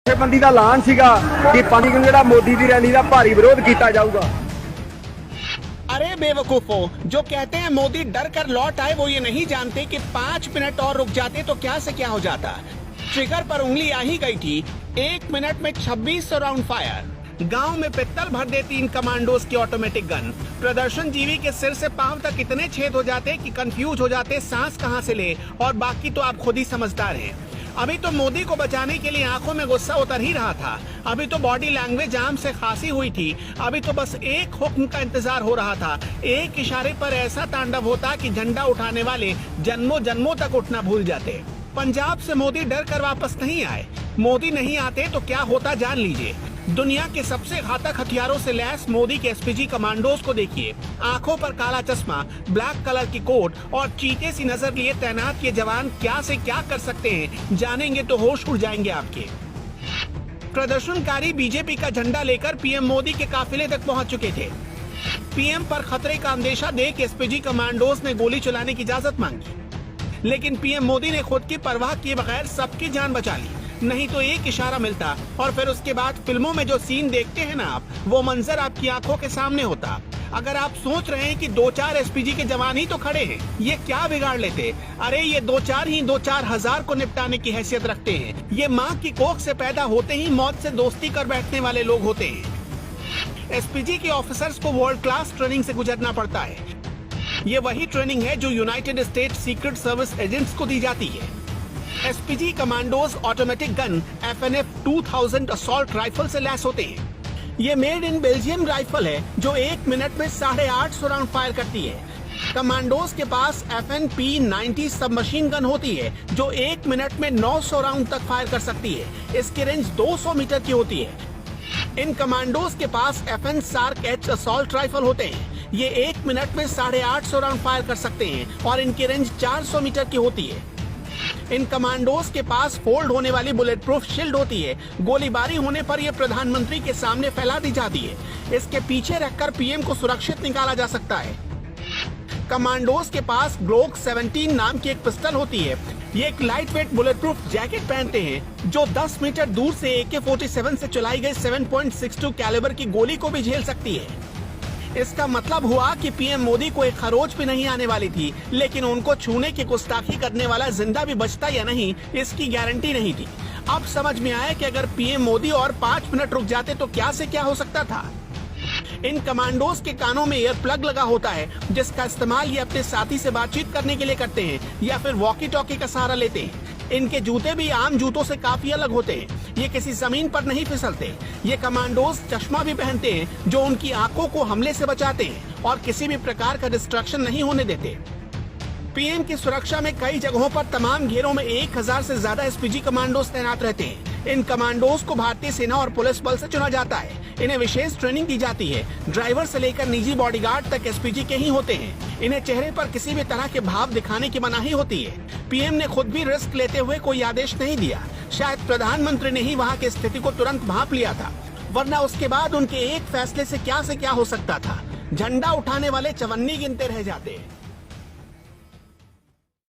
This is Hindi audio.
ਜਥੇਬੰਦੀ ਦਾ ਐਲਾਨ ਸੀਗਾ ਕਿ 5 ਨੂੰ ਜਿਹੜਾ ਮੋਦੀ ਦੀ ਰੈਲੀ ਦਾ ਭਾਰੀ ਵਿਰੋਧ ਕੀਤਾ ਜਾਊਗਾ। अरे बेवकूफों, जो कहते हैं मोदी डर कर लौट आए, वो ये नहीं जानते कि 5 मिनट और रुक जाते तो क्या से क्या हो जाता। ट्रिगर पर उंगली आ ही गई थी। 1 मिनट में 2600 राउंड फायर। गांव में पित्तल भर देती इन कमांडोज की ऑटोमेटिक गन। प्रदर्शन जीवी के सिर से पांव तक इतने छेद हो जाते कि कंफ्यूज हो जाते सांस कहां से ले, और बाकी तो आप खुद ही समझदार हैं। अभी तो मोदी को बचाने के लिए आंखों में गुस्सा उतर ही रहा था। अभी तो बॉडी लैंग्वेज जाम से खांसी हुई थी। अभी तो बस एक हुक्म का इंतजार हो रहा था। एक इशारे पर ऐसा तांडव होता कि झंडा उठाने वाले जन्मों जन्मों तक उठना भूल जाते। पंजाब से मोदी डर कर वापस नहीं आए। मोदी नहीं आते तो क्या होता जान लीजिए। दुनिया के सबसे घातक हथियारों से लैस मोदी के एसपीजी कमांडोज को देखिए। आंखों पर काला चश्मा, ब्लैक कलर की कोट और चीते सी नजर लिए तैनात ये जवान क्या से क्या कर सकते हैं, जानेंगे तो होश उड़ जाएंगे आपके। प्रदर्शनकारी बीजेपी का झंडा लेकर पीएम मोदी के काफिले तक पहुंच चुके थे। पीएम पर खतरे का अंदेशा देख एसपीजी कमांडोज ने गोली चलाने की इजाजत मांगी, लेकिन पीएम मोदी ने खुद की परवाह किए बगैर सबकी जान बचा ली। नहीं तो एक इशारा मिलता और फिर उसके बाद फिल्मों में जो सीन देखते हैं ना आप, वो मंजर आपकी आंखों के सामने होता। अगर आप सोच रहे हैं कि 2-4 एसपीजी के जवान ही तो खड़े हैं, ये क्या बिगाड़ लेते? अरे ये 2-4 ही 2-4 हजार को निपटाने की हैसियत रखते हैं। ये माँ की कोख से पैदा होते ही मौत से दोस्ती कर बैठने वाले लोग होते हैं। एसपीजी के ऑफिसर्स को वर्ल्ड क्लास ट्रेनिंग से गुजरना पड़ता है। ये वही ट्रेनिंग है जो United state secret service agents को दी जाती है। SPG commandos automatic gun FNF 2000 assault rifle से लैस होते हैं। ये मेड इन बेल्जियम राइफल है जो 1 मिनट में 850 राउंड फायर करती है। कमांडोज के पास FNP-90 सबमशीन गन होती है जो 1 मिनट में 900 राउंड तक फायर कर सकती है। इसकी रेंज 200 मीटर की होती है। इन कमांडोज के पास FN SARC H assault rifle होते हैं। ये 1 मिनट में 850 राउंड फायर कर सकते हैं और इनकी रेंज 400 मीटर की होती है। इन कमांडोज के पास फोल्ड होने वाली बुलेट प्रूफ शील्ड होती है। गोलीबारी होने पर यह प्रधानमंत्री के सामने फैला दी जाती है। इसके पीछे रखकर पीएम को सुरक्षित निकाला जा सकता है। कमांडोज के पास ग्लोक 17 नाम की एक पिस्टल होती है। ये एक light weight bullet proof jacket पहनते हैं जो 10 मीटर दूर से AK-47 से चलाई गई 7.62 कैलिबर की गोली को भी झेल सकती है। इसका मतलब हुआ कि पीएम मोदी को एक खरोच भी नहीं आने वाली थी, लेकिन उनको छूने की गुस्ताखी करने वाला जिंदा भी बचता या नहीं, इसकी गारंटी नहीं थी। अब समझ में आया कि अगर पीएम मोदी और 5 मिनट रुक जाते तो क्या से क्या हो सकता था। इन कमांडोज के कानों में ईयर प्लग लगा होता है जिसका इस्तेमाल ये अपने साथी से बातचीत करने के लिए करते हैं या फिर वॉकी टॉकी का सहारा लेते हैं। इनके जूते भी आम जूतों से काफी अलग होते हैं। ये किसी जमीन पर नहीं फिसलते। ये कमांडोज चश्मा भी पहनते हैं जो उनकी आंखों को हमले से बचाते हैं और किसी भी प्रकार का डिस्ट्रैक्शन नहीं होने देते। पीएम की सुरक्षा में कई जगहों पर तमाम घेरों में 1000 से ज्यादा एसपीजी कमांडोज तैनात रहते हैं। इन कमांडोज को भारतीय सेना और पुलिस बल से चुना जाता है। इन्हें विशेष ट्रेनिंग दी जाती है। ड्राइवर से लेकर निजी बॉडीगार्ड तक एसपीजी के ही होते हैं। इन्हें चेहरे पर किसी भी तरह के भाव दिखाने की मनाही होती है। पीएम ने खुद भी रिस्क लेते हुए कोई आदेश नहीं दिया। शायद प्रधानमंत्री ने ही वहाँ की स्थिति को तुरंत भांप लिया था, वरना उसके बाद उनके एक फैसले से क्या हो सकता था। झंडा उठाने वाले चवन्नी गिनते रह जाते।